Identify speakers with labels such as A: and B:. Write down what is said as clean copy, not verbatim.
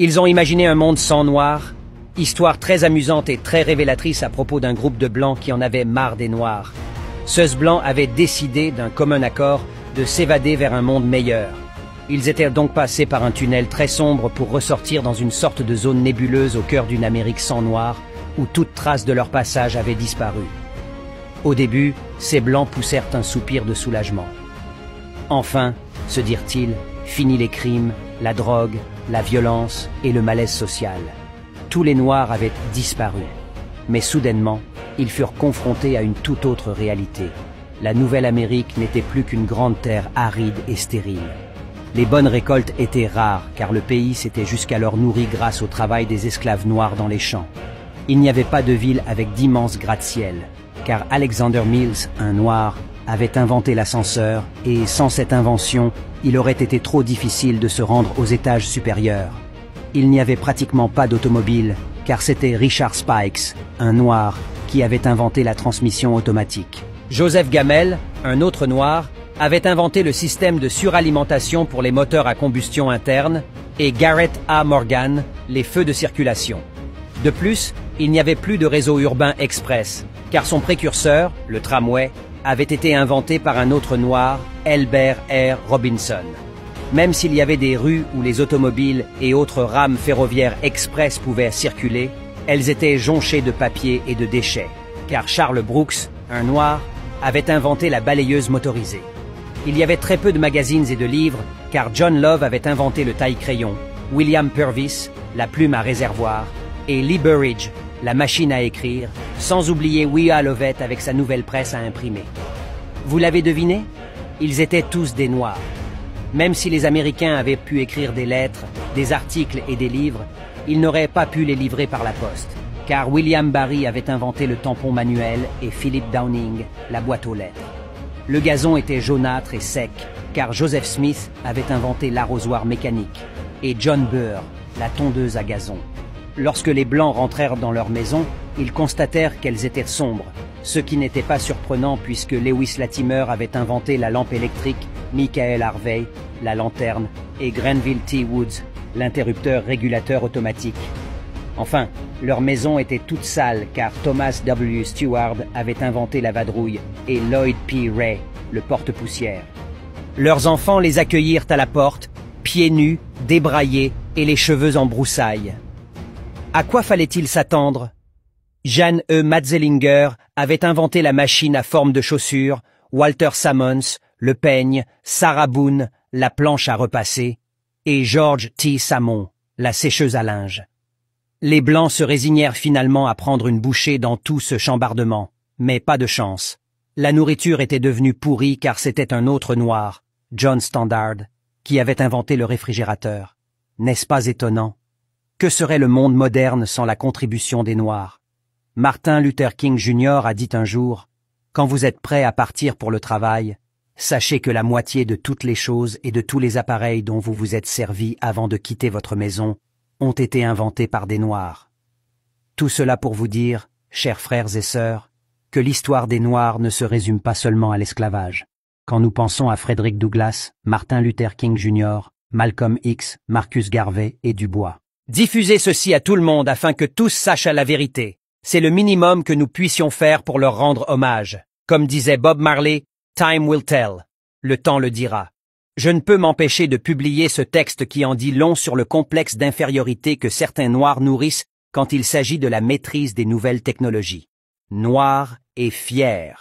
A: Ils ont imaginé un monde sans noirs, histoire très amusante et très révélatrice à propos d'un groupe de blancs qui en avait marre des noirs. Ceux blancs avaient décidé, d'un commun accord, de s'évader vers un monde meilleur. Ils étaient donc passés par un tunnel très sombre pour ressortir dans une sorte de zone nébuleuse au cœur d'une Amérique sans noirs, où toute trace de leur passage avait disparu. Au début, ces blancs poussèrent un soupir de soulagement. Enfin, se dirent-ils, fini les crimes, la drogue, la violence et le malaise social. Tous les Noirs avaient disparu. Mais soudainement, ils furent confrontés à une toute autre réalité. La Nouvelle-Amérique n'était plus qu'une grande terre aride et stérile. Les bonnes récoltes étaient rares, car le pays s'était jusqu'alors nourri grâce au travail des esclaves noirs dans les champs. Il n'y avait pas de ville avec d'immenses gratte-ciel, car Alexander Mills, un noir, avait inventé l'ascenseur, et sans cette invention, il aurait été trop difficile de se rendre aux étages supérieurs. Il n'y avait pratiquement pas d'automobile, car c'était Richard Spikes, un noir, qui avait inventé la transmission automatique. Joseph Gamel, un autre noir, avait inventé le système de suralimentation pour les moteurs à combustion interne, et Garrett A. Morgan, les feux de circulation. De plus, il n'y avait plus de réseau urbain express, car son précurseur, le tramway, avait été inventé par un autre noir, Elbert R. Robinson. Même s'il y avait des rues où les automobiles et autres rames ferroviaires express pouvaient circuler, elles étaient jonchées de papier et de déchets, car Charles Brooks, un noir, avait inventé la balayeuse motorisée. Il y avait très peu de magazines et de livres, car John Love avait inventé le taille-crayon, William Purvis, la plume à réservoir, et Lee Burridge, la machine à écrire, sans oublier Willa Lovett avec sa nouvelle presse à imprimer. Vous l'avez deviné? Ils étaient tous des Noirs. Même si les Américains avaient pu écrire des lettres, des articles et des livres, ils n'auraient pas pu les livrer par la poste, car William Barry avait inventé le tampon manuel et Philip Downing la boîte aux lettres. Le gazon était jaunâtre et sec, car Joseph Smith avait inventé l'arrosoir mécanique, et John Burr, la tondeuse à gazon. Lorsque les Blancs rentrèrent dans leur maison, ils constatèrent qu'elles étaient sombres, ce qui n'était pas surprenant puisque Lewis Latimer avait inventé la lampe électrique, Michael Harvey, la lanterne, et Grenville T. Woods, l'interrupteur régulateur automatique. Enfin, leur maison était toute sale car Thomas W. Stewart avait inventé la vadrouille et Lloyd P. Ray, le porte-poussière. Leurs enfants les accueillirent à la porte, pieds nus, débraillés et les cheveux en broussailles. À quoi fallait-il s'attendre? Jeanne E. Matzelinger avait inventé la machine à forme de chaussure, Walter Sammons, le peigne, Sarah Boone, la planche à repasser, et George T. Samon, la sécheuse à linge. Les Blancs se résignèrent finalement à prendre une bouchée dans tout ce chambardement, mais pas de chance. La nourriture était devenue pourrie car c'était un autre noir, John Standard, qui avait inventé le réfrigérateur. N'est-ce pas étonnant? Que serait le monde moderne sans la contribution des Noirs? Martin Luther King Jr. a dit un jour, « Quand vous êtes prêt à partir pour le travail, sachez que la moitié de toutes les choses et de tous les appareils dont vous vous êtes servis avant de quitter votre maison ont été inventés par des Noirs. » Tout cela pour vous dire, chers frères et sœurs, que l'histoire des Noirs ne se résume pas seulement à l'esclavage. Quand nous pensons à Frederick Douglass, Martin Luther King Jr., Malcolm X, Marcus Garvey et Dubois. Diffusez ceci à tout le monde afin que tous sachent la vérité. C'est le minimum que nous puissions faire pour leur rendre hommage. Comme disait Bob Marley, « Time will tell ». Le temps le dira. Je ne peux m'empêcher de publier ce texte qui en dit long sur le complexe d'infériorité que certains Noirs nourrissent quand il s'agit de la maîtrise des nouvelles technologies. Noirs et fiers.